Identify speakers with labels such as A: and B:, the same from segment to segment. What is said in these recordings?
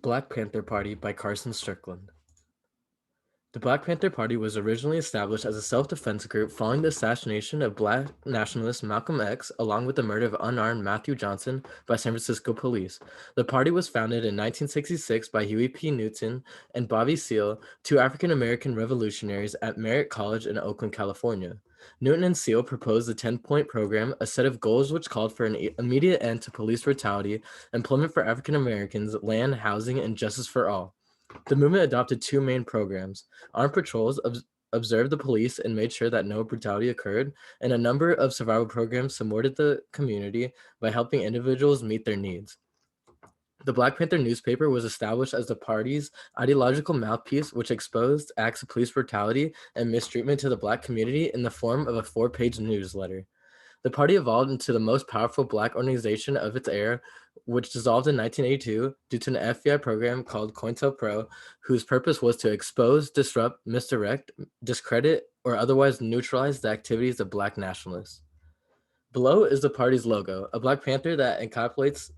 A: Black Panther Party by Carson Strickland. The Black Panther Party was originally established as a self-defense group following the assassination of Black nationalist Malcolm X, along with the murder of unarmed Matthew Johnson by San Francisco police. The party was founded in 1966 by Huey P. Newton and Bobby Seale, two African-American revolutionaries at Merritt College in Oakland, California. Newton and Seale proposed the 10-point program, a set of goals which called for an immediate end to police brutality, employment for African Americans, land, housing, and justice for all. The movement adopted two main programs. Armed patrols observed the police and made sure that no brutality occurred, and a number of survival programs supported the community by helping individuals meet their needs. The Black Panther newspaper was established as the party's ideological mouthpiece, which exposed acts of police brutality and mistreatment to the Black community in the form of a four-page newsletter. The party evolved into the most powerful Black organization of its era, which dissolved in 1982 due to an FBI program called COINTELPRO, whose purpose was to expose, disrupt, misdirect, discredit, or otherwise neutralize the activities of Black nationalists. Below is the party's logo, a Black Panther that encapsulates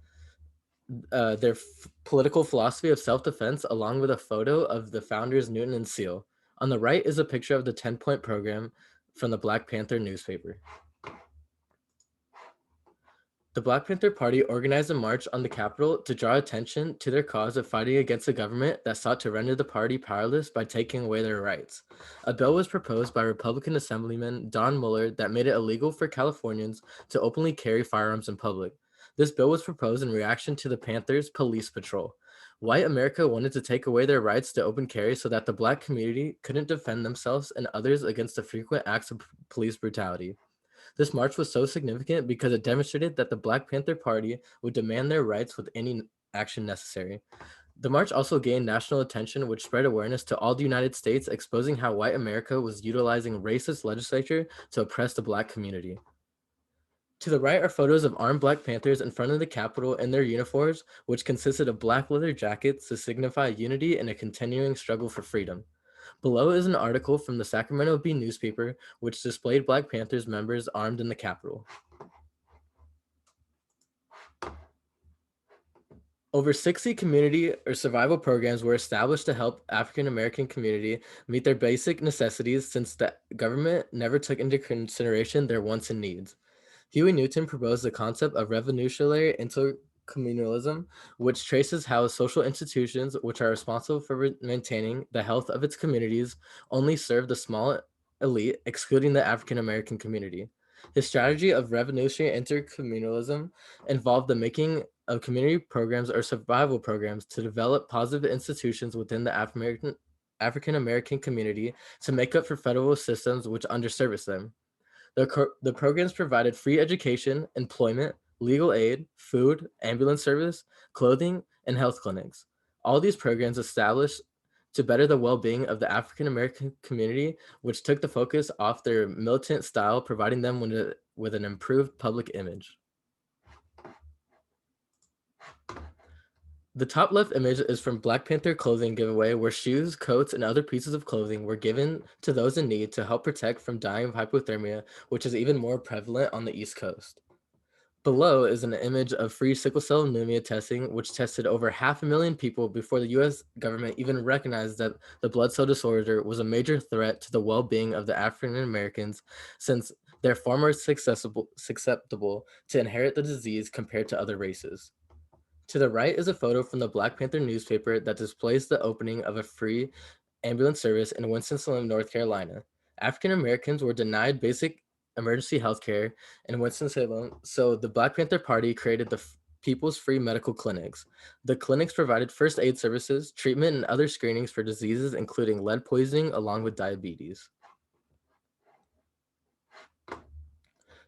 A: their political philosophy of self-defense, along with a photo of the founders Newton and Seal. On the right is a picture of the 10-point program from the Black Panther newspaper. The Black Panther Party organized a march on the Capitol to draw attention to their cause of fighting against a government that sought to render the party powerless by taking away their rights. A bill was proposed by Republican Assemblyman Don Mueller that made it illegal for Californians to openly carry firearms in public. This bill was proposed in reaction to the Panthers' police patrol. White America wanted to take away their rights to open carry so that the Black community couldn't defend themselves and others against the frequent acts of police brutality. This march was so significant because it demonstrated that the Black Panther Party would demand their rights with any action necessary. The march also gained national attention, which spread awareness to all the United States, exposing how white America was utilizing racist legislature to oppress the Black community. To the right are photos of armed Black Panthers in front of the Capitol in their uniforms, which consisted of black leather jackets to signify unity and a continuing struggle for freedom. Below is an article from the Sacramento Bee newspaper, which displayed Black Panthers members armed in the Capitol. Over 60 community or survival programs were established to help African American community meet their basic necessities since the government never took into consideration their wants and needs. Huey Newton proposed the concept of revolutionary intercommunalism, which traces how social institutions, which are responsible for maintaining the health of its communities, only serve the small elite, excluding the African American community. His strategy of revolutionary intercommunalism involved the making of community programs or survival programs to develop positive institutions within the African American community to make up for federal systems which underservice them. The programs provided free education, employment, legal aid, food, ambulance service, clothing, and health clinics. All these programs established to better the well-being of the African American community, which took the focus off their militant style, providing them with an improved public image. The top left image is from Black Panther clothing giveaway, where shoes, coats, and other pieces of clothing were given to those in need to help protect from dying of hypothermia, which is even more prevalent on the East Coast. Below is an image of free sickle cell anemia testing, which tested over 500,000 people before the US government even recognized that the blood cell disorder was a major threat to the well being of the African Americans, since they're far more susceptible to inherit the disease compared to other races. To the right is a photo from the Black Panther newspaper that displays the opening of a free ambulance service in Winston-Salem, North Carolina. African Americans were denied basic emergency health care in Winston-Salem, so the Black Panther Party created the People's Free Medical Clinics. The clinics provided first aid services, treatment, and other screenings for diseases including lead poisoning along with diabetes.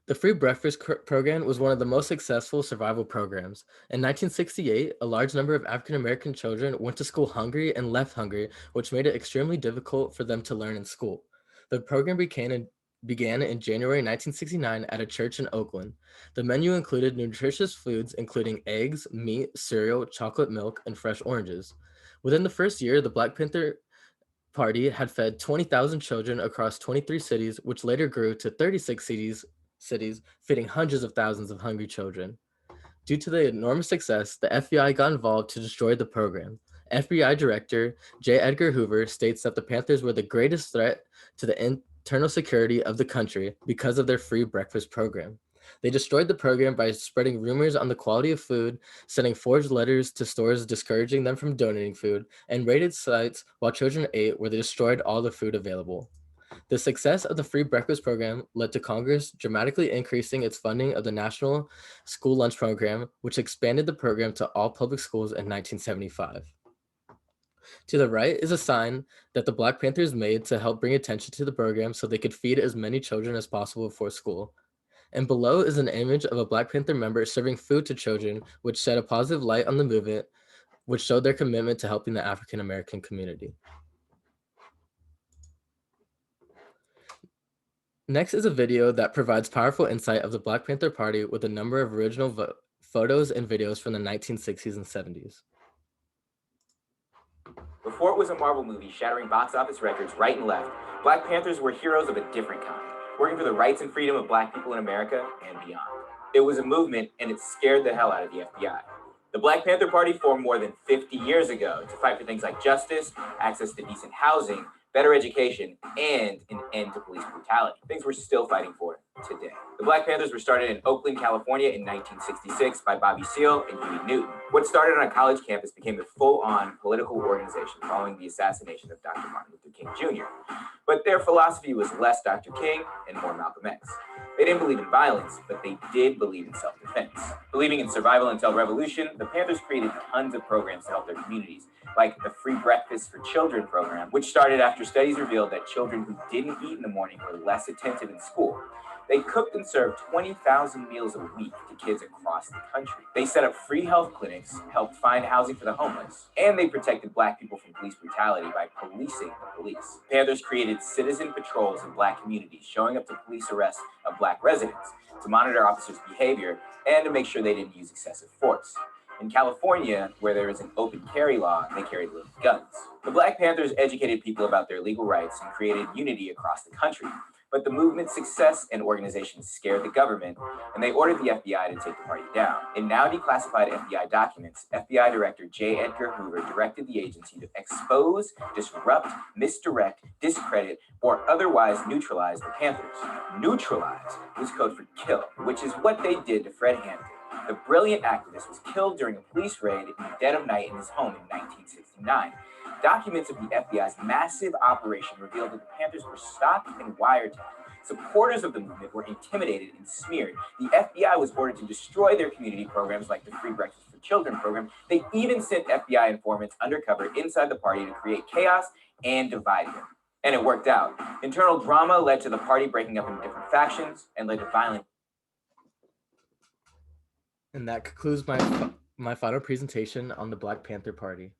A: The free breakfast program was one of the most successful survival programs. In 1968, a large number of African American children went to school hungry and left hungry, which made it extremely difficult for them to learn in school. The program began in January 1969 at a church in Oakland. The menu included nutritious foods including eggs, meat, cereal, chocolate milk, and fresh oranges. Within the first year, the Black Panther Party had fed 20,000 children across 23 cities, which later grew to 36 cities, feeding hundreds of thousands of hungry children. Due to the enormous success, the FBI got involved to destroy the program. FBI Director J. Edgar Hoover states that the Panthers were the greatest threat to the internal security of the country because of their free breakfast program. They destroyed the program by spreading rumors on the quality of food, sending forged letters to stores discouraging them from donating food, and raided sites while children ate where they destroyed all the food available. The success of the free breakfast program led to Congress dramatically increasing its funding of the National School Lunch Program, which expanded the program to all public schools in 1975. To the right is a sign that the Black Panthers made to help bring attention to the program so they could feed as many children as possible before school. And below is an image of a Black Panther member serving food to children, which shed a positive light on the movement, which showed their commitment to helping the African American community. Next is a video that provides powerful insight of the Black Panther Party with a number of original photos and videos from the 1960s and 70s.
B: Before it was a Marvel movie shattering box office records right and left, Black Panthers were heroes of a different kind, working for the rights and freedom of Black people in America and beyond. It was a movement, and it scared the hell out of the FBI. The Black Panther Party formed more than 50 years ago to fight for things like justice, access to decent housing, better education, and an end to police brutality. Things we're still fighting for today. The Black Panthers were started in Oakland, California in 1966 by Bobby Seale and Huey Newton. What started on a college campus became a full-on political organization following the assassination of Dr. Martin Luther King Jr. But their philosophy was less Dr. King and more Malcolm X. They didn't believe in violence, but they did believe in self-defense. Believing in survival until revolution, the Panthers created tons of programs to help their communities, like the Free Breakfast for Children program, which started after studies revealed that children who didn't eat in the morning were less attentive in school. They cooked and served 20,000 meals a week to kids across the country. They set up free health clinics, helped find housing for the homeless, and they protected Black people from police brutality by policing the police. Panthers created citizen patrols in Black communities, showing up to police arrests of Black residents, to monitor officers' behavior, and to make sure they didn't use excessive force. In California, where there is an open carry law, they carried loaded guns. The Black Panthers educated people about their legal rights and created unity across the country. But the movement's success and organization scared the government, and they ordered the FBI to take the party down. In now declassified FBI documents, FBI Director J. Edgar Hoover directed the agency to expose, disrupt, misdirect, discredit, or otherwise neutralize the Panthers. Neutralize was code for kill, which is what they did to Fred Hampton. The brilliant activist was killed during a police raid in the dead of night in his home in 1969. Documents of the FBI's massive operation revealed that the Panthers were stopped and wiretapped. Supporters of the movement were intimidated and smeared. The FBI was ordered to destroy their community programs like the Free Breakfast for Children program. They even sent FBI informants undercover inside the party to create chaos and divide them. And it worked out. Internal drama led to the party breaking up into different factions and led to violent.
A: And that concludes my final presentation on the Black Panther Party.